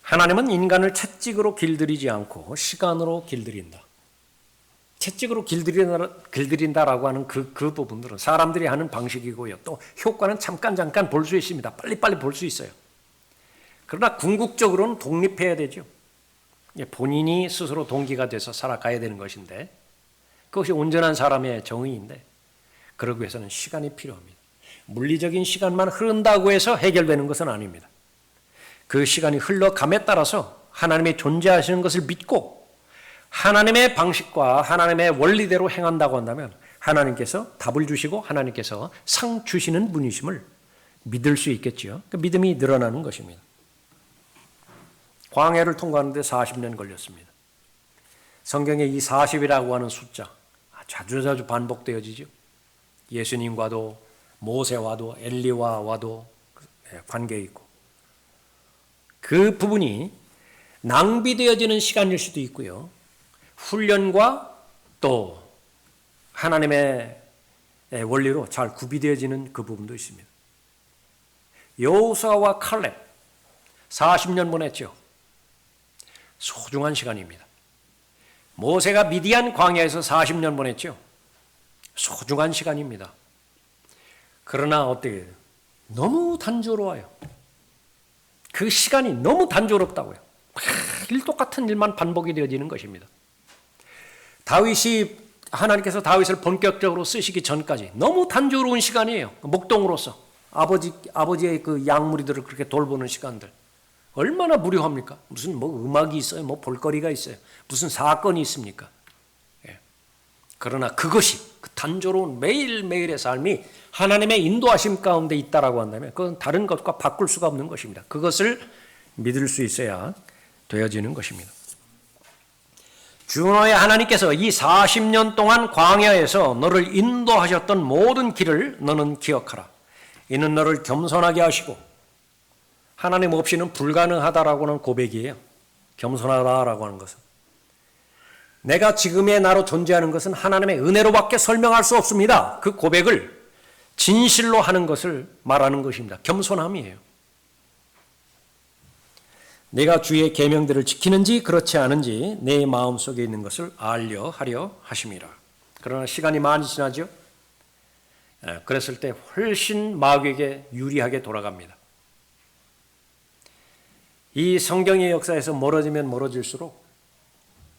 A: 하나님은 인간을 채찍으로 길들이지 않고 시간으로 길들인다. 채찍으로 길들인다라고 하는 그 부분들은 사람들이 하는 방식이고요. 또 효과는 잠깐 볼 수 있습니다. 빨리 볼 수 있어요. 그러나 궁극적으로는 독립해야 되죠. 본인이 스스로 동기가 돼서 살아가야 되는 것인데 그것이 온전한 사람의 정의인데 그러기 위해서는 시간이 필요합니다. 물리적인 시간만 흐른다고 해서 해결되는 것은 아닙니다. 그 시간이 흘러감에 따라서 하나님의 존재하시는 것을 믿고 하나님의 방식과 하나님의 원리대로 행한다고 한다면 하나님께서 답을 주시고 하나님께서 상 주시는 분이심을 믿을 수 있겠지요. 그 믿음이 늘어나는 것입니다. 광야를 통과하는데 40년 걸렸습니다. 성경에 이 40이라고 하는 숫자 자주 반복되어지죠. 예수님과도 모세와도 엘리야와도 관계 있고 그 부분이 낭비되어지는 시간일 수도 있고요. 훈련과 또 하나님의 원리로 잘 구비되어지는 그 부분도 있습니다. 여호수아와 칼렙 40년 보냈죠. 소중한 시간입니다. 모세가 미디안 광야에서 40년 보냈죠. 소중한 시간입니다. 그러나 어떻게 해요? 너무 단조로워요. 그 시간이 너무 단조롭다고요. 매일 똑같은 일만 반복이 되어지는 것입니다. 다윗이 하나님께서 다윗을 본격적으로 쓰시기 전까지 너무 단조로운 시간이에요. 목동으로서 아버지의 그 양무리들을 그렇게 돌보는 시간들 얼마나 무료합니까? 무슨 음악이 있어요? 볼거리가 있어요? 무슨 사건이 있습니까? 그러나 그것이 그 단조로운 매일매일의 삶이 하나님의 인도하심 가운데 있다라고 한다면 그건 다른 것과 바꿀 수가 없는 것입니다. 그것을 믿을 수 있어야 되어지는 것입니다. 주너의 하나님께서 이 40년 동안 광야에서 너를 인도하셨던 모든 길을 너는 기억하라. 이는 너를 겸손하게 하시고 하나님 없이는 불가능하다라고 하는 고백이에요. 겸손하다라고 하는 것은. 내가 지금의 나로 존재하는 것은 하나님의 은혜로밖에 설명할 수 없습니다. 그 고백을 진실로 하는 것을 말하는 것입니다. 겸손함이에요. 내가 주의 계명들을 지키는지 그렇지 않은지 내 마음속에 있는 것을 알려 하려 하심이라. 그러나 시간이 많이 지나죠. 그랬을 때 훨씬 마귀에게 유리하게 돌아갑니다. 이 성경의 역사에서 멀어지면 멀어질수록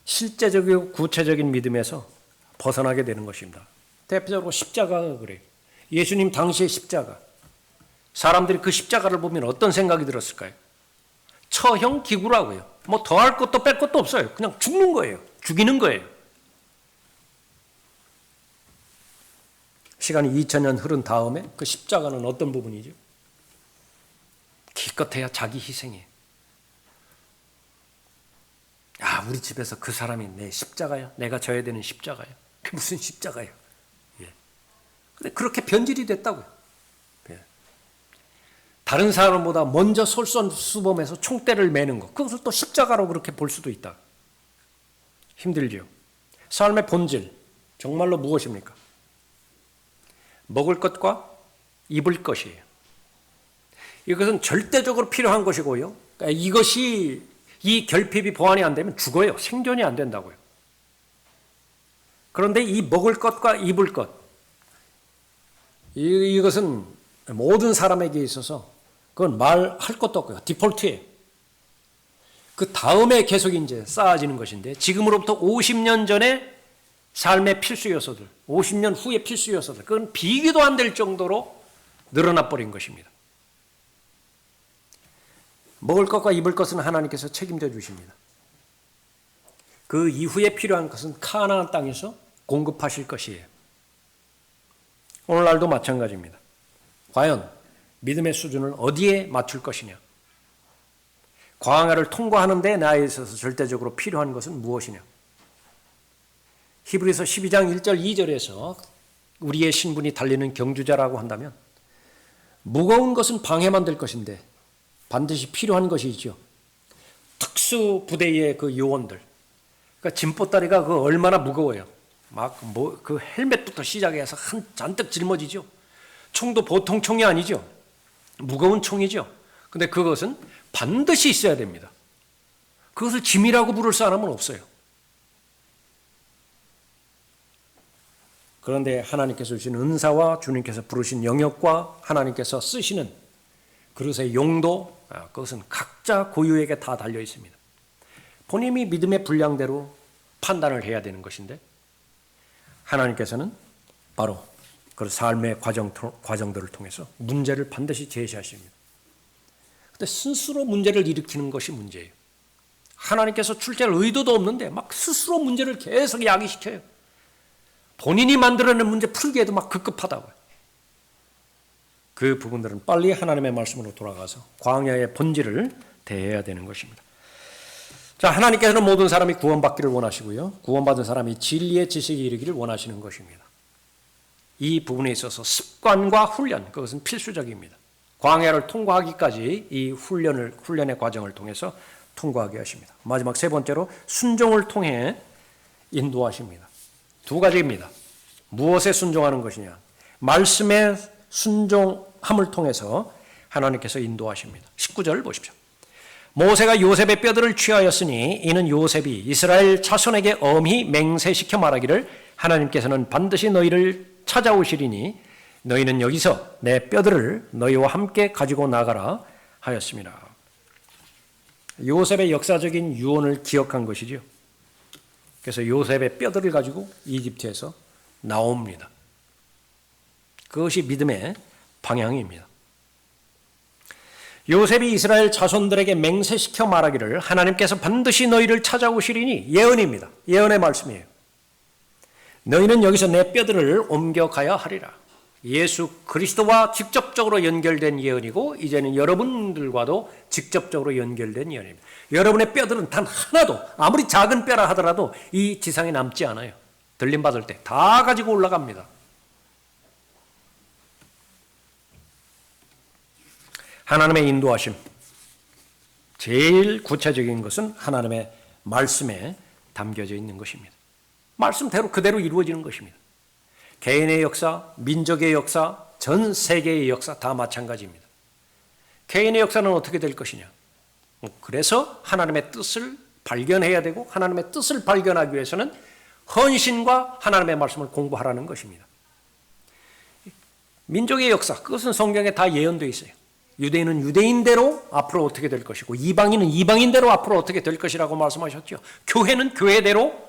A: 실제적이고 구체적인 믿음에서 벗어나게 되는 것입니다. 대표적으로 십자가가 그래요. 예수님 당시의 십자가. 사람들이 그 십자가를 보면 어떤 생각이 들었을까요? 처형 기구라고요. 뭐 더할 것도 뺄 것도 없어요. 그냥 죽는 거예요. 죽이는 거예요. 시간이 2000년 흐른 다음에 그 십자가는 어떤 부분이죠? 기껏해야 자기 희생이에요. 야, 우리 집에서 그 사람이 내 십자가야? 내가 져야 되는 십자가야? 그게 무슨 십자가야? 예. 근데 그렇게 변질이 됐다고요. 예. 다른 사람보다 먼저 솔선수범해서 총대를 매는 것, 그것을 또 십자가로 그렇게 볼 수도 있다. 힘들죠. 삶의 본질, 정말로 무엇입니까? 먹을 것과 입을 것이에요. 이것은 절대적으로 필요한 것이고요. 그러니까 이것이 이 결핍이 보완이 안 되면 죽어요. 생존이 안 된다고요. 그런데 이 먹을 것과 입을 것, 이것은 모든 사람에게 있어서 그건 말할 것도 없고요. 디폴트예요. 그 다음에 계속 이제 쌓아지는 것인데 지금으로부터 50년 전에 삶의 필수 요소들, 50년 후의 필수 요소들, 그건 비교도 안 될 정도로 늘어나 버린 것입니다. 먹을 것과 입을 것은 하나님께서 책임져 주십니다. 그 이후에 필요한 것은 가나안 땅에서 공급하실 것이에요. 오늘날도 마찬가지입니다. 과연 믿음의 수준을 어디에 맞출 것이냐? 광야를 통과하는 데 나에 있어서 절대적으로 필요한 것은 무엇이냐? 히브리서 12장 1절 2절에서 우리의 신분이 달리는 경주자라고 한다면 무거운 것은 방해만 될 것인데 반드시 필요한 것이죠. 특수 부대의 그 요원들. 그러니까 짐보따리가 그 얼마나 무거워요. 막 그 헬멧부터 시작해서 한 잔뜩 짊어지죠. 총도 보통 총이 아니죠. 무거운 총이죠. 근데 그것은 반드시 있어야 됩니다. 그것을 짐이라고 부를 사람은 없어요. 그런데 하나님께서 주신 은사와 주님께서 부르신 영역과 하나님께서 쓰시는 그릇의 용도, 그것은 각자 고유에게 다 달려 있습니다. 본인이 믿음의 분량대로 판단을 해야 되는 것인데 하나님께서는 바로 그 삶의 과정들을 통해서 문제를 반드시 제시하십니다. 근데 스스로 문제를 일으키는 것이 문제예요. 하나님께서 출제할 의도도 없는데 막 스스로 문제를 계속 야기시켜요. 본인이 만들어낸 문제 풀기에도 막 급급하다고요. 그 부분들은 빨리 하나님의 말씀으로 돌아가서 광야의 본질을 대해야 되는 것입니다. 자, 하나님께서는 모든 사람이 구원받기를 원하시고요. 구원받은 사람이 진리의 지식에 이르기를 원하시는 것입니다. 이 부분에 있어서 습관과 훈련, 그것은 필수적입니다. 광야를 통과하기까지 이 훈련의 과정을 통해서 통과하게 하십니다. 마지막 세 번째로 순종을 통해 인도하십니다. 두 가지입니다. 무엇에 순종하는 것이냐? 말씀에 순종함을 통해서 하나님께서 인도하십니다. 19절 보십시오. 모세가 요셉의 뼈들을 취하였으니 이는 요셉이 이스라엘 자손에게 엄히 맹세시켜 말하기를 하나님께서는 반드시 너희를 찾아오시리니 너희는 여기서 내 뼈들을 너희와 함께 가지고 나가라 하였습니다. 요셉의 역사적인 유언을 기억한 것이죠. 그래서 요셉의 뼈들을 가지고 이집트에서 나옵니다. 그것이 믿음의 방향입니다. 요셉이 이스라엘 자손들에게 맹세시켜 말하기를 하나님께서 반드시 너희를 찾아오시리니 예언입니다. 예언의 말씀이에요. 너희는 여기서 내 뼈들을 옮겨가야 하리라. 예수 그리스도와 직접적으로 연결된 예언이고 이제는 여러분들과도 직접적으로 연결된 예언입니다. 여러분의 뼈들은 단 하나도 아무리 작은 뼈라 하더라도 이 지상에 남지 않아요. 들림받을 때 다 가지고 올라갑니다. 하나님의 인도하심. 제일 구체적인 것은 하나님의 말씀에 담겨져 있는 것입니다. 말씀대로 그대로 이루어지는 것입니다. 개인의 역사, 민족의 역사, 전 세계의 역사 다 마찬가지입니다. 개인의 역사는 어떻게 될 것이냐? 그래서 하나님의 뜻을 발견해야 되고 하나님의 뜻을 발견하기 위해서는 헌신과 하나님의 말씀을 공부하라는 것입니다. 민족의 역사, 그것은 성경에 다 예언되어 있어요. 유대인은 유대인대로 앞으로 어떻게 될 것이고 이방인은 이방인대로 앞으로 어떻게 될 것이라고 말씀하셨죠. 교회는 교회대로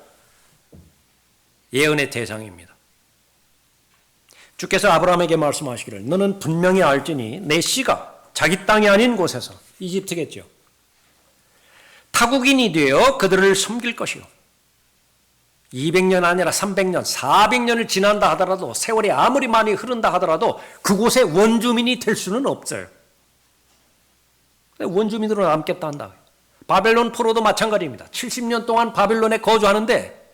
A: 예언의 대상입니다. 주께서 아브라함에게 말씀하시기를 너는 분명히 알지니 내 씨가 자기 땅이 아닌 곳에서 이집트겠죠. 타국인이 되어 그들을 섬길 것이요. 200년 아니라 300년, 400년을 지난다 하더라도 세월이 아무리 많이 흐른다 하더라도 그곳의 원주민이 될 수는 없어요. 원주민으로 남겠다 한다. 바벨론 포로도 마찬가지입니다. 70년 동안 바벨론에 거주하는데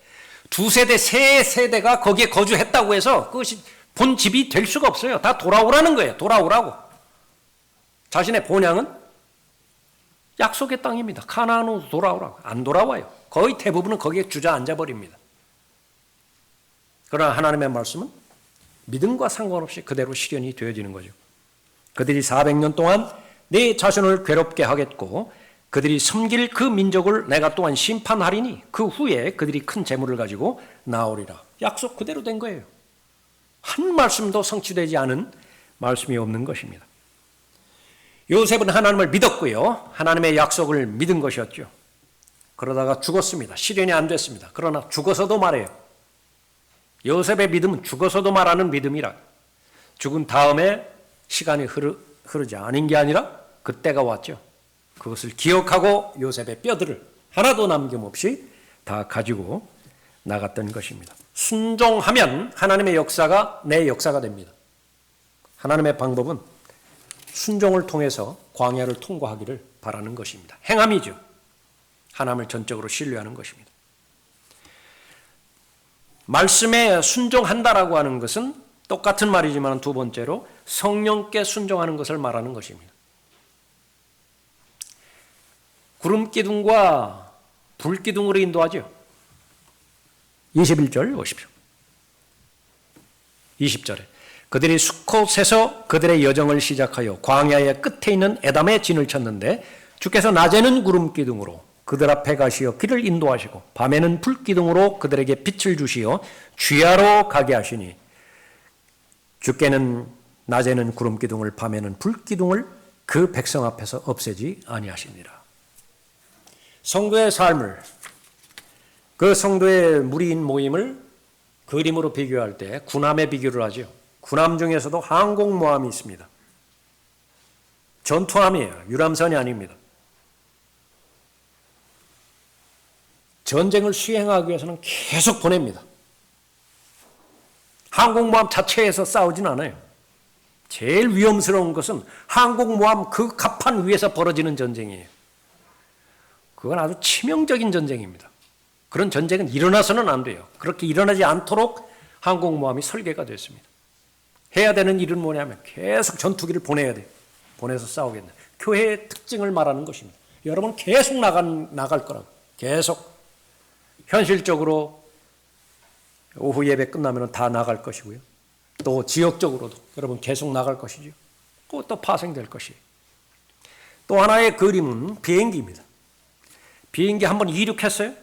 A: 두세대, 세세대가 거기에 거주했다고 해서 그것이 본 집이 될 수가 없어요. 다 돌아오라는 거예요. 돌아오라고. 자신의 본향은 약속의 땅입니다. 가나안으로 돌아오라고. 안 돌아와요. 거의 대부분은 거기에 주저앉아 버립니다. 그러나 하나님의 말씀은 믿음과 상관없이 그대로 실현이 되어지는 거죠. 그들이 400년 동안 내 자손을 괴롭게 하겠고 그들이 섬길 그 민족을 내가 또한 심판하리니 그 후에 그들이 큰 재물을 가지고 나오리라. 약속 그대로 된 거예요. 한 말씀도 성취되지 않은 말씀이 없는 것입니다. 요셉은 하나님을 믿었고요. 하나님의 약속을 믿은 것이었죠. 그러다가 죽었습니다. 실현이 안 됐습니다. 그러나 죽어서도 말해요. 요셉의 믿음은 죽어서도 말하는 믿음이라. 죽은 다음에 시간이 흐르지 않은 게 아니라 그때가 왔죠. 그것을 기억하고 요셉의 뼈들을 하나도 남김없이 다 가지고 나갔던 것입니다. 순종하면 하나님의 역사가 내 역사가 됩니다. 하나님의 방법은 순종을 통해서 광야를 통과하기를 바라는 것입니다. 행함이죠. 하나님을 전적으로 신뢰하는 것입니다. 말씀에 순종한다라고 하는 것은 똑같은 말이지만 두 번째로 성령께 순종하는 것을 말하는 것입니다. 구름기둥과 불기둥으로 인도하죠. 21절 보십시오. 20절에 그들이 수컷에서 그들의 여정을 시작하여 광야의 끝에 있는 에담의 진을 쳤는데 주께서 낮에는 구름기둥으로 그들 앞에 가시어 길을 인도하시고 밤에는 불기둥으로 그들에게 빛을 주시어 쥐하러 가게 하시니 주께는 낮에는 구름기둥을 밤에는 불기둥을 그 백성 앞에서 없애지 아니하시니라. 성도의 삶을 그 성도의 무리인 모임을 그림으로 비교할 때 군함에 비교를 하죠. 군함 중에서도 항공모함이 있습니다. 전투함이에요. 유람선이 아닙니다. 전쟁을 수행하기 위해서는 계속 보냅니다. 항공모함 자체에서 싸우진 않아요. 제일 위험스러운 것은 항공모함 그 갑판 위에서 벌어지는 전쟁이에요. 그건 아주 치명적인 전쟁입니다. 그런 전쟁은 일어나서는 안 돼요. 그렇게 일어나지 않도록 항공모함이 설계가 됐습니다. 해야 되는 일은 뭐냐면 계속 전투기를 보내야 돼요. 보내서 싸우겠네. 교회의 특징을 말하는 것입니다. 여러분 계속 나갈 거라고. 계속. 현실적으로 오후 예배 끝나면 다 나갈 것이고요. 또 지역적으로도 여러분 계속 나갈 것이죠. 또 파생될 것이에요. 또 하나의 그림은 비행기입니다. 비행기 한번 이륙했어요.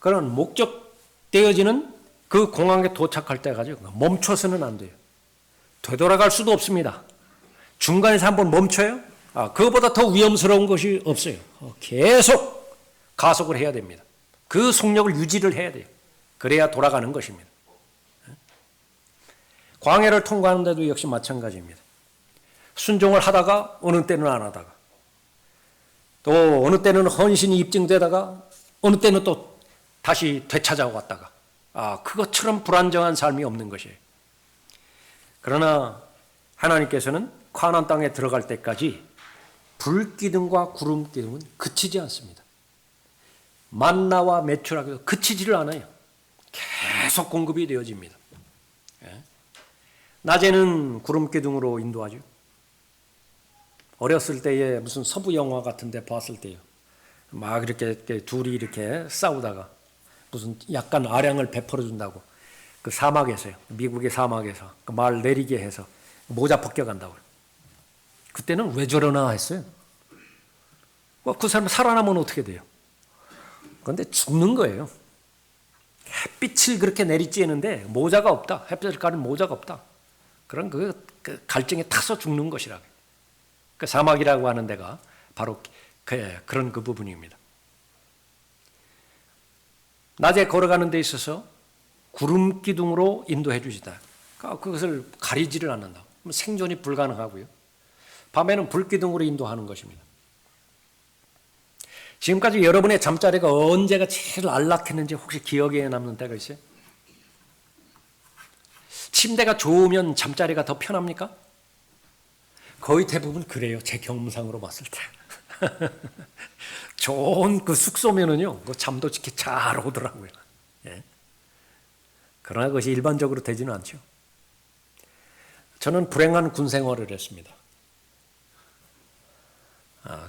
A: 그런 목적되어지는 그 공항에 도착할 때까지 멈춰서는 안 돼요. 되돌아갈 수도 없습니다. 중간에서 한번 멈춰요. 그거보다 더 위험스러운 것이 없어요. 계속 가속을 해야 됩니다. 그 속력을 유지를 해야 돼요. 그래야 돌아가는 것입니다. 광야를 통과하는데도 역시 마찬가지입니다. 순종을 하다가 어느 때는 안 하다가 또 어느 때는 헌신이 입증되다가 어느 때는 또 다시 되찾아왔다가 그것처럼 불안정한 삶이 없는 것이에요. 그러나 하나님께서는 가나안 땅에 들어갈 때까지 불기둥과 구름기둥은 그치지 않습니다. 만나와 메추라기도 그치지를 않아요. 계속 공급이 되어집니다. 낮에는 구름기둥으로 인도하죠. 어렸을 때에 무슨 서부 영화 같은 데 봤을 때요. 막 이렇게 둘이 이렇게 싸우다가 무슨 약간 아량을 베풀어 준다고 그 사막에서요. 미국의 사막에서 그 말 내리게 해서 모자 벗겨간다고. 그때는 왜 저러나 했어요. 그 사람 살아나면 어떻게 돼요? 그런데 죽는 거예요. 햇빛을 그렇게 내리쬐는데 모자가 없다. 햇빛을 가린 모자가 없다. 그런 그 갈증에 타서 죽는 것이라고. 그 사막이라고 하는 데가 바로 그런 그 부분입니다. 낮에 걸어가는 데 있어서 구름 기둥으로 인도해 주시다. 그것을 가리지를 않는다. 생존이 불가능하고요. 밤에는 불기둥으로 인도하는 것입니다. 지금까지 여러분의 잠자리가 언제가 제일 안락했는지 혹시 기억에 남는 때가 있어요? 침대가 좋으면 잠자리가 더 편합니까? 거의 대부분 그래요. 제 경험상으로 봤을 때. 좋은 그 숙소면은요, 그 잠도 이렇게 잘 오더라고요. 예. 그러나 그것이 일반적으로 되지는 않죠. 저는 불행한 군 생활을 했습니다.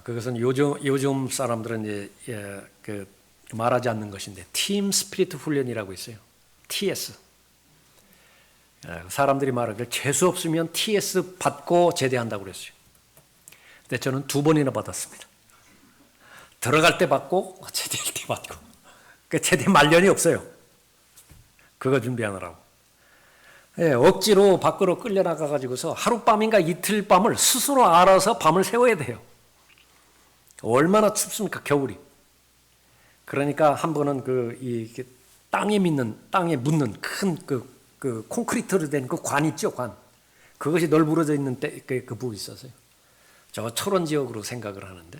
A: 그것은 요즘 사람들은 이제 말하지 않는 것인데, 팀 스피리트 훈련이라고 있어요. TS. 사람들이 말하길 재수 없으면 TS 받고 제대한다고 그랬어요. 근데 저는 2번이나 받았습니다. 들어갈 때 받고 제대할 때 받고. 그 제대 말년이 없어요. 그거 준비하느라고. 예, 억지로 밖으로 끌려나가 가지고서 하룻밤인가 이틀 밤을 스스로 알아서 밤을 새워야 돼요. 얼마나 춥습니까, 겨울이. 그러니까 한 번은 땅에 묻는 큰 그 콘크리트로 된 그 관 있죠, 관. 그것이 널브러져 있는 그 부분이 있었어요. 저 초론 지역으로 생각을 하는데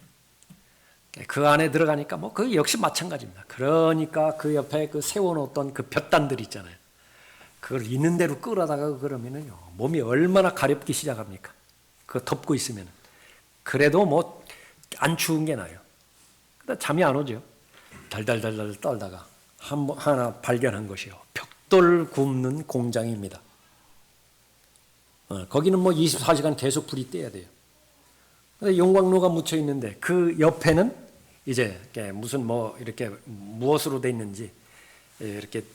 A: 그 안에 들어가니까 그 역시 마찬가지입니다. 그러니까 그 옆에 그 세워놓던 그 볕단들 있잖아요. 그걸 있는 대로 끌어다가 그러면은요, 몸이 얼마나 가렵기 시작합니까? 그거 덮고 있으면. 그래도 안 추운 게 나요. 근데 잠이 안 오죠. 달달달달 떨다가 하나 발견한 것이요. 벽돌 굽는 공장입니다. 거기는 24시간 계속 불이 떼야 돼요. 근데 용광로가 묻혀 있는데 그 옆에는 이제 무슨 이렇게 무엇으로 돼 있는지 이렇게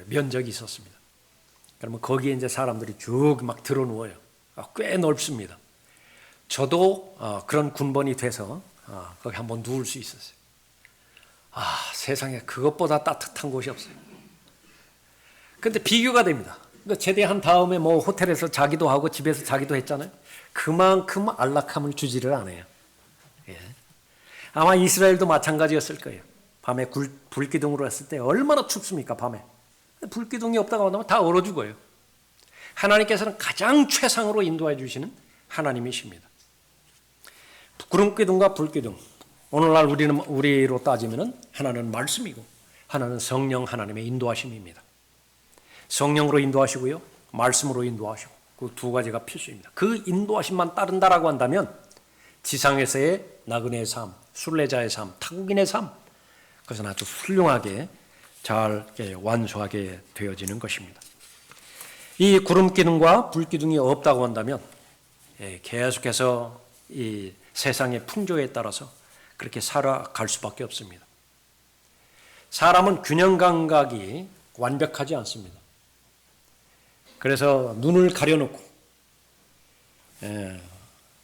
A: 면적이 있었습니다. 그러면 거기에 이제 사람들이 쭉 막 들어 누워요. 꽤 넓습니다. 저도 그런 군번이 돼서 거기 한번 누울 수 있었어요. 세상에 그것보다 따뜻한 곳이 없어요. 근데 비교가 됩니다. 그러니까 제대한 다음에 호텔에서 자기도 하고 집에서 자기도 했잖아요. 그만큼 안락함을 주지를 않아요. 예. 아마 이스라엘도 마찬가지였을 거예요. 밤에 불기둥으로 했을 때 얼마나 춥습니까, 밤에. 불기둥이 없다고 하면 다 얼어 죽어요. 하나님께서는 가장 최상으로 인도해 주시는 하나님이십니다. 구름기둥과 불기둥. 오늘날 우리로 따지면 하나는 말씀이고 하나는 성령 하나님의 인도하심입니다. 성령으로 인도하시고요, 말씀으로 인도하시고 그 두 가지가 필수입니다. 그 인도하심만 따른다라고 한다면 지상에서의 나그네의 삶, 순례자의 삶, 타국인의 삶, 그것은 아주 훌륭하게 잘 완수하게 되어지는 것입니다. 이 구름기둥과 불기둥이 없다고 한다면 계속해서 이 세상의 풍조에 따라서 그렇게 살아갈 수밖에 없습니다. 사람은 균형 감각이 완벽하지 않습니다. 그래서 눈을 가려놓고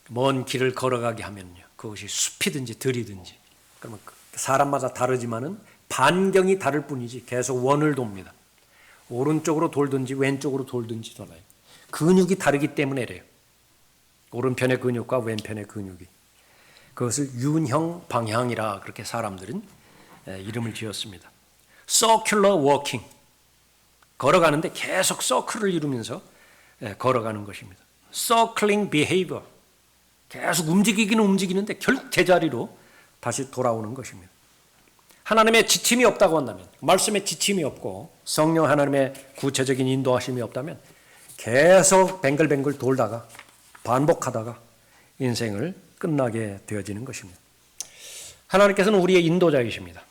A: 먼 길을 걸어가게 하면요, 그것이 숲이든지 들이든지, 그러면 사람마다 다르지만은 반경이 다를 뿐이지 계속 원을 돕니다. 오른쪽으로 돌든지 왼쪽으로 돌든지 돌아요. 근육이 다르기 때문에 그래요. 오른편의 근육과 왼편의 근육이. 그것을 윤형 방향이라 그렇게 사람들은 이름을 지었습니다. Circular walking. 걸어가는데 계속 서클을 이루면서 걸어가는 것입니다. Circling behavior. 계속 움직이기는 움직이는데 결국 제자리로 다시 돌아오는 것입니다. 하나님의 지침이 없다고 한다면, 말씀에 지침이 없고 성령 하나님의 구체적인 인도하심이 없다면 계속 뱅글뱅글 돌다가 반복하다가 인생을 끝나게 되어지는 것입니다. 하나님께서는 우리의 인도자이십니다.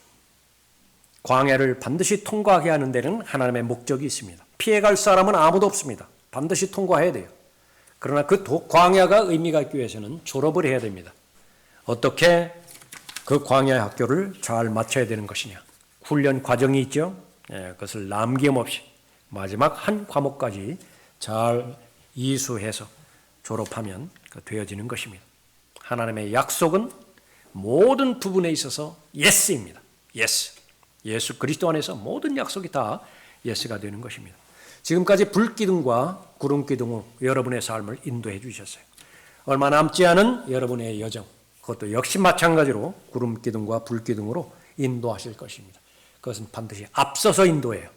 A: 광야를 반드시 통과하게 하는 데는 하나님의 목적이 있습니다. 피해갈 사람은 아무도 없습니다. 반드시 통과해야 돼요. 그러나 그 광야가 의미가 있기 위해서는 졸업을 해야 됩니다. 어떻게 그 광야의 학교를 잘 마쳐야 되는 것이냐. 훈련 과정이 있죠. 그것을 남김없이 마지막 한 과목까지 잘 이수해서 졸업하면 되어지는 것입니다. 하나님의 약속은 모든 부분에 있어서 예스입니다. 예스. 예수 그리스도 안에서 모든 약속이 다 예스가 되는 것입니다. 지금까지 불기둥과 구름기둥으로 여러분의 삶을 인도해 주셨어요. 얼마 남지 않은 여러분의 여정, 그것도 역시 마찬가지로 구름기둥과 불기둥으로 인도하실 것입니다. 그것은 반드시 앞서서 인도해요.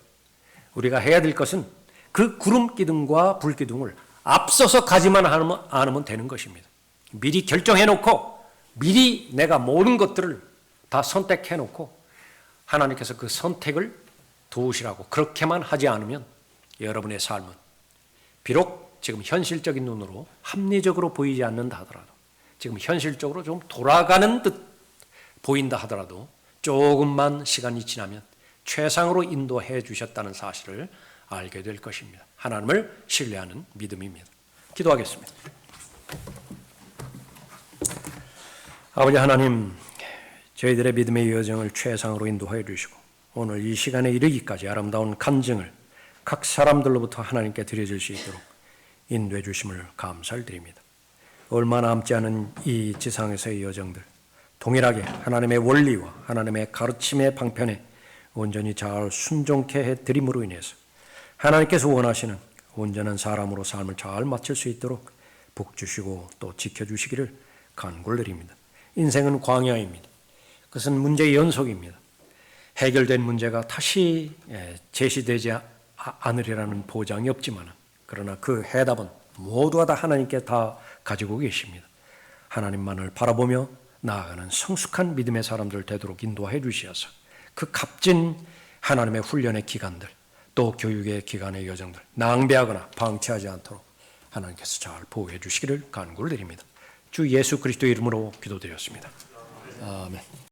A: 우리가 해야 될 것은 그 구름기둥과 불기둥을 앞서서 가지만 않으면 되는 것입니다. 미리 결정해놓고 미리 내가 모든 것들을 다 선택해놓고 하나님께서 그 선택을 도우시라고 그렇게만 하지 않으면 여러분의 삶은 비록 지금 현실적인 눈으로 합리적으로 보이지 않는다 하더라도 지금 현실적으로 좀 돌아가는 듯 보인다 하더라도 조금만 시간이 지나면 최상으로 인도해 주셨다는 사실을 알게 될 것입니다. 하나님을 신뢰하는 믿음입니다. 기도하겠습니다. 아버지 하나님, 저희들의 믿음의 여정을 최상으로 인도하여 주시고 오늘 이 시간에 이르기까지 아름다운 간증을 각 사람들로부터 하나님께 드려질 수 있도록 인도해 주심을 감사를 드립니다. 얼마 남지 않은 이 지상에서의 여정들 동일하게 하나님의 원리와 하나님의 가르침의 방편에 온전히 잘 순종케 해드림으로 인해서 하나님께서 원하시는 온전한 사람으로 삶을 잘 마칠 수 있도록 복 주시고 또 지켜주시기를 간구를 드립니다. 인생은 광야입니다. 그것은 문제의 연속입니다. 해결된 문제가 다시 제시되지 않으리라는 보장이 없지만 그러나 그 해답은 모두가 다 하나님께 다 가지고 계십니다. 하나님만을 바라보며 나아가는 성숙한 믿음의 사람들 되도록 인도해 주시어서 그 값진 하나님의 훈련의 기간들 또 교육의 기간의 여정들 낭비하거나 방치하지 않도록 하나님께서 잘 보호해 주시기를 간구를 드립니다. 주 예수 그리스도의 이름으로 기도드렸습니다. 아멘.